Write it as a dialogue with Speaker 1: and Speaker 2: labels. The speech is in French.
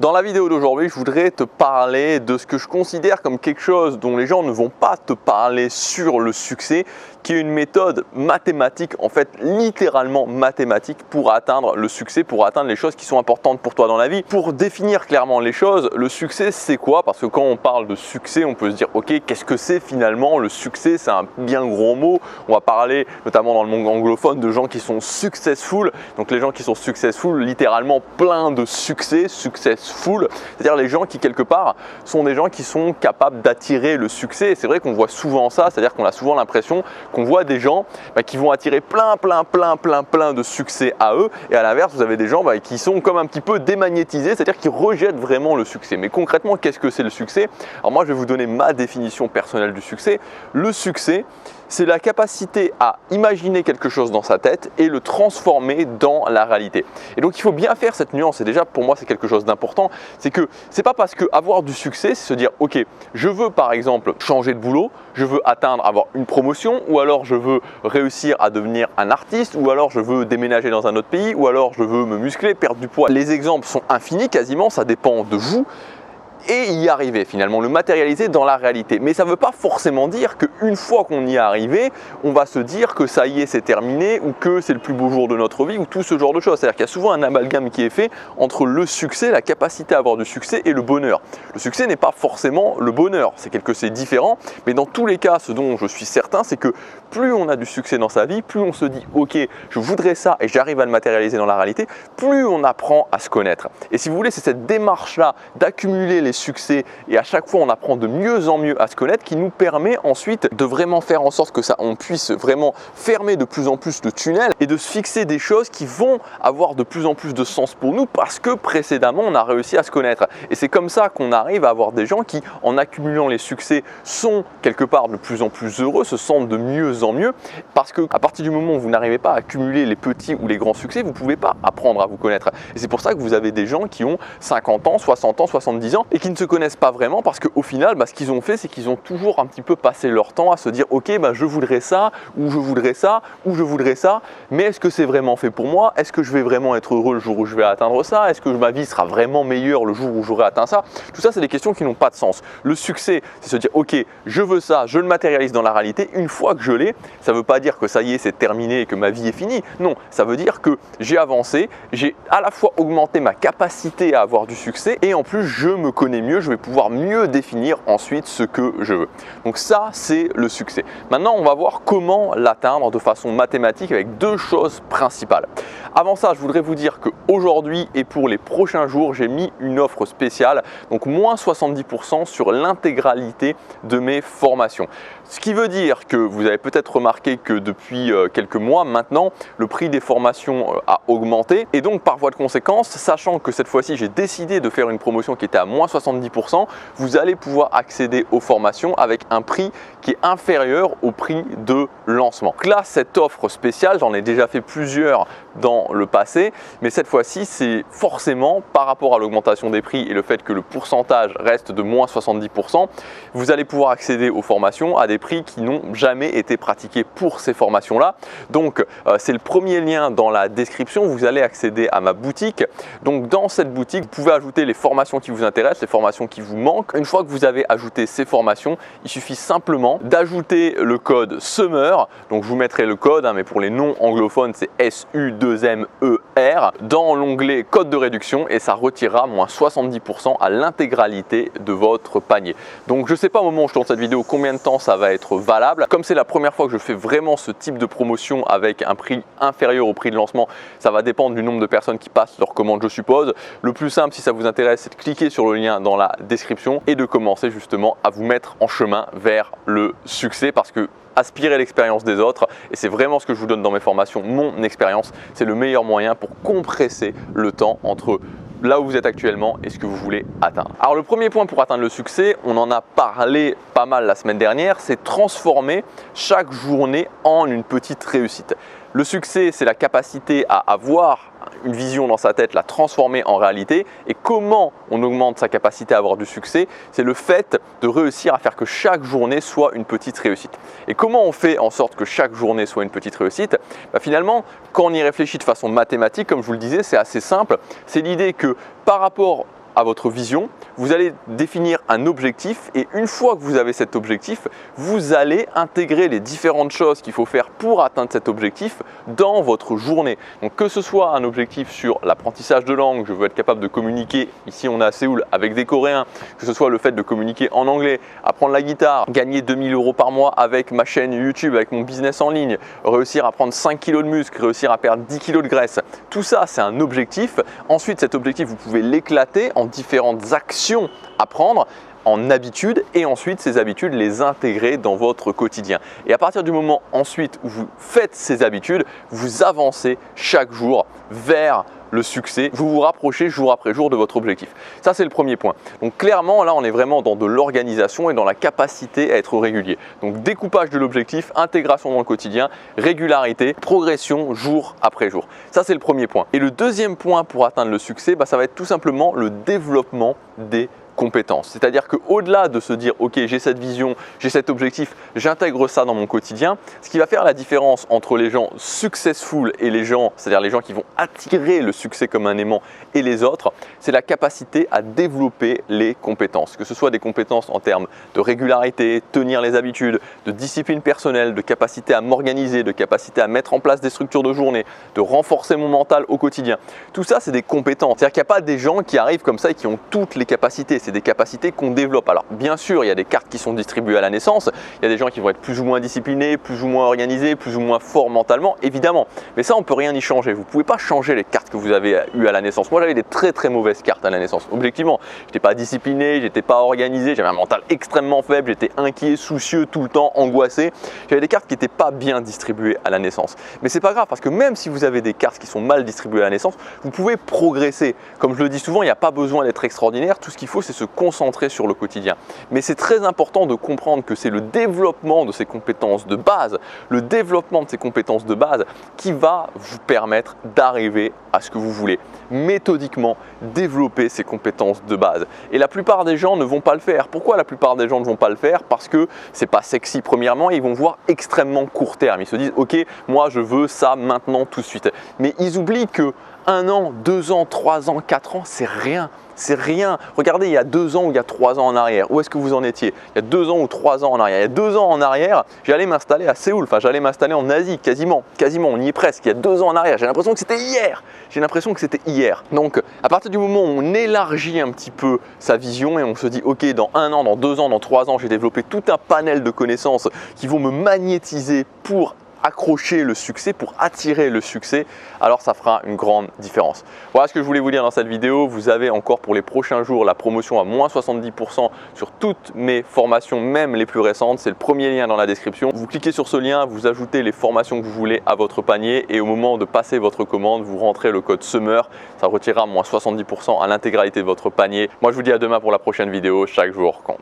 Speaker 1: Dans la vidéo d'aujourd'hui, je voudrais te parler de ce que je considère comme quelque chose dont les gens ne vont pas te parler sur le succès, qui est une méthode mathématique, en fait littéralement mathématique pour atteindre le succès, pour atteindre les choses qui sont importantes pour toi dans la vie. Pour définir clairement les choses, le succès c'est quoi? Parce que quand on parle de succès, on peut se dire ok, qu'est-ce que c'est finalement le succès? C'est un bien gros mot. On va parler notamment dans le monde anglophone de gens qui sont successful. Donc les gens qui sont successful, littéralement plein de succès, successful, c'est-à-dire les gens qui quelque part sont des gens qui sont capables d'attirer le succès. Et c'est vrai qu'on voit souvent ça, c'est-à-dire qu'on a souvent l'impression qu'on voit des gens qui vont attirer plein de succès à eux, et à l'inverse vous avez des gens qui sont comme un petit peu démagnétisés, c'est-à-dire qui rejettent vraiment le succès. Mais concrètement, qu'est-ce que c'est le succès? Alors moi je vais vous donner ma définition personnelle du succès. Le succès, c'est la capacité à imaginer quelque chose dans sa tête et le transformer dans la réalité. Et donc il faut bien faire cette nuance, et déjà pour moi c'est quelque chose d'important, c'est que c'est pas parce que avoir du succès, c'est se dire ok, je veux par exemple changer de boulot, je veux avoir une promotion, ou alors je veux réussir à devenir un artiste, ou alors je veux déménager dans un autre pays, ou alors je veux me muscler, perdre du poids. Les exemples sont infinis quasiment, ça dépend de vous. Et y arriver finalement, le matérialiser dans la réalité. Mais ça ne veut pas forcément dire qu'une fois qu'on y est arrivé, on va se dire que ça y est, c'est terminé, ou que c'est le plus beau jour de notre vie, ou tout ce genre de choses. C'est-à-dire qu'il y a souvent un amalgame qui est fait entre le succès, la capacité à avoir du succès, et le bonheur. Le succès n'est pas forcément le bonheur, c'est différent, mais dans tous les cas, ce dont je suis certain, c'est que plus on a du succès dans sa vie, plus on se dit ok, je voudrais ça et j'arrive à le matérialiser dans la réalité, plus on apprend à se connaître. Et si vous voulez, c'est cette démarche-là d'accumuler les succès, et à chaque fois on apprend de mieux en mieux à se connaître, qui nous permet ensuite de vraiment faire en sorte que on puisse vraiment fermer de plus en plus le tunnel et de se fixer des choses qui vont avoir de plus en plus de sens pour nous, parce que précédemment on a réussi à se connaître. Et c'est comme ça qu'on arrive à avoir des gens qui, en accumulant les succès, sont quelque part de plus en plus heureux, se sentent de mieux en mieux, parce que à partir du moment où vous n'arrivez pas à accumuler les petits ou les grands succès, vous ne pouvez pas apprendre à vous connaître. Et c'est pour ça que vous avez des gens qui ont 50 ans, 60 ans, 70 ans et qui ne se connaissent pas vraiment, parce qu'au final, ce qu'ils ont fait, c'est qu'ils ont toujours un petit peu passé leur temps à se dire ok, je voudrais ça, ou je voudrais ça, ou je voudrais ça, mais est-ce que c'est vraiment fait pour moi? Est-ce que je vais vraiment être heureux le jour où je vais atteindre ça? Est-ce que ma vie sera vraiment meilleure le jour où j'aurai atteint ça? Tout ça, c'est des questions qui n'ont pas de sens. Le succès, c'est se dire ok, je veux ça, je le matérialise dans la réalité. Une fois que je l'ai, ça ne veut pas dire que ça y est, c'est terminé et que ma vie est finie. Non, ça veut dire que j'ai avancé, j'ai à la fois augmenté ma capacité à avoir du succès, et en plus je me connais mieux, je vais pouvoir mieux définir ensuite ce que je veux. Donc ça, c'est le succès. Maintenant, on va voir comment l'atteindre de façon mathématique avec deux choses principales. Avant ça, je voudrais vous dire qu'aujourd'hui et pour les prochains jours, j'ai mis une offre spéciale, donc moins 70% sur l'intégralité de mes formations. Ce qui veut dire que vous avez peut-être remarqué que depuis quelques mois maintenant, le prix des formations a augmenté, et donc par voie de conséquence, sachant que cette fois-ci j'ai décidé de faire une promotion qui était à moins 70%, vous allez pouvoir accéder aux formations avec un prix qui est inférieur au prix de lancement. Donc là, cette offre spéciale, j'en ai déjà fait plusieurs dans le passé, mais cette fois-ci, c'est forcément par rapport à l'augmentation des prix et le fait que le pourcentage reste de moins 70%, vous allez pouvoir accéder aux formations à des prix qui n'ont jamais été pratiqués pour ces formations-là. Donc, c'est le premier lien dans la description. Vous allez accéder à ma boutique. Donc, dans cette boutique, vous pouvez ajouter les formations qui vous intéressent, les formations qui vous manquent. Une fois que vous avez ajouté ces formations, il suffit simplement d'ajouter le code SUMMER. Donc, je vous mettrai le code, mais pour les non anglophones, c'est SUMMER dans l'onglet code de réduction, et ça retirera moins 70% à l'intégralité de votre panier. Donc, je ne sais pas au moment où je tourne cette vidéo combien de temps ça va être valable. Comme c'est la première fois que je fais vraiment ce type de promotion avec un prix inférieur au prix de lancement, ça va dépendre du nombre de personnes qui passent leur commande, je suppose. Le plus simple, si ça vous intéresse, c'est de cliquer sur le lien dans la description et de commencer justement à vous mettre en chemin vers le succès, parce que aspirer l'expérience des autres, et c'est vraiment ce que je vous donne dans mes formations, mon expérience, c'est le meilleur moyen pour compresser le temps entre là où vous êtes actuellement et ce que vous voulez atteindre. Alors le premier point pour atteindre le succès, on en a parlé pas mal la semaine dernière, c'est transformer chaque journée en une petite réussite. Le succès, c'est la capacité à avoir une vision dans sa tête, la transformer en réalité. Et comment on augmente sa capacité à avoir du succès? C'est le fait de réussir à faire que chaque journée soit une petite réussite. Et comment on fait en sorte que chaque journée soit une petite réussite? Finalement, quand on y réfléchit de façon mathématique, comme je vous le disais, c'est assez simple. C'est l'idée que par rapport à votre vision, vous allez définir un objectif et une fois que vous avez cet objectif, vous allez intégrer les différentes choses qu'il faut faire pour atteindre cet objectif dans votre journée. Donc que ce soit un objectif sur l'apprentissage de langue, je veux être capable de communiquer, ici on est à Séoul, avec des Coréens, que ce soit le fait de communiquer en anglais, apprendre la guitare, gagner 2000 € par mois avec ma chaîne YouTube, avec mon business en ligne, réussir à prendre 5 kg de muscle, réussir à perdre 10 kg de graisse, tout ça c'est un objectif. Ensuite cet objectif vous pouvez l'éclater en différentes actions à prendre, en habitudes et ensuite ces habitudes les intégrer dans votre quotidien. Et à partir du moment ensuite où vous faites ces habitudes, vous avancez chaque jour vers le succès, vous vous rapprochez jour après jour de votre objectif. Ça c'est le premier point. Donc clairement là on est vraiment dans de l'organisation et dans la capacité à être régulier. Donc découpage de l'objectif, intégration dans le quotidien, régularité, progression jour après jour. Ça c'est le premier point. Et le deuxième point pour atteindre le succès, ça va être tout simplement le développement des compétences. C'est-à-dire qu'au-delà de se dire ok j'ai cette vision, j'ai cet objectif, j'intègre ça dans mon quotidien, ce qui va faire la différence entre les gens successful et les gens, c'est-à-dire les gens qui vont attirer le succès comme un aimant et les autres, c'est la capacité à développer les compétences. Que ce soit des compétences en termes de régularité, tenir les habitudes, de discipline personnelle, de capacité à m'organiser, de capacité à mettre en place des structures de journée, de renforcer mon mental au quotidien. Tout ça c'est des compétences. C'est-à-dire qu'il n'y a pas des gens qui arrivent comme ça et qui ont toutes les capacités. C'est des capacités qu'on développe. Alors bien sûr, il y a des cartes qui sont distribuées à la naissance, il y a des gens qui vont être plus ou moins disciplinés, plus ou moins organisés, plus ou moins forts mentalement, évidemment. Mais ça, on ne peut rien y changer. Vous ne pouvez pas changer les cartes que vous avez eues à la naissance. Moi, j'avais des très très mauvaises cartes à la naissance. Objectivement, je n'étais pas discipliné, je n'étais pas organisé, j'avais un mental extrêmement faible, j'étais inquiet, soucieux tout le temps, angoissé. J'avais des cartes qui n'étaient pas bien distribuées à la naissance. Mais c'est pas grave parce que même si vous avez des cartes qui sont mal distribuées à la naissance, vous pouvez progresser. Comme je le dis souvent, il n'y a pas besoin d'être extraordinaire. Tout ce qu'il faut, c'est se concentrer sur le quotidien. Mais c'est très important de comprendre que c'est le développement de ces compétences de base, le développement de ces compétences de base qui va vous permettre d'arriver à ce que vous voulez. Méthodiquement, développer ces compétences de base. Et la plupart des gens ne vont pas le faire. Pourquoi la plupart des gens ne vont pas le faire? Parce que c'est pas sexy premièrement, ils vont voir extrêmement court terme. Ils se disent ok, moi je veux ça maintenant tout de suite. Mais ils oublient que 1 an, 2 ans, 3 ans, 4 ans, c'est rien. C'est rien. Regardez, il y a 2 ans ou il y a 3 ans en arrière, où est-ce que vous en étiez? Il y a 2 ans ou 3 ans en arrière. Il y a 2 ans en arrière, j'allais m'installer à Séoul, enfin j'allais m'installer en Asie, quasiment, on y est presque. Il y a 2 ans en arrière, j'ai l'impression que c'était hier. Donc, à partir du moment où on élargit un petit peu sa vision et on se dit, ok, dans 1 an, dans 2 ans, dans 3 ans, j'ai développé tout un panel de connaissances qui vont me magnétiser pour accrocher le succès, pour attirer le succès, alors ça fera une grande différence. Voilà ce que je voulais vous dire dans cette vidéo. Vous avez encore pour les prochains jours la promotion à moins 70% sur toutes mes formations, même les plus récentes. C'est le premier lien dans la description. Vous cliquez sur ce lien, vous ajoutez les formations que vous voulez à votre panier et au moment de passer votre commande, vous rentrez le code SUMMER. Ça retirera moins 70% à l'intégralité de votre panier. Moi, je vous dis à demain pour la prochaine vidéo. Chaque jour compte.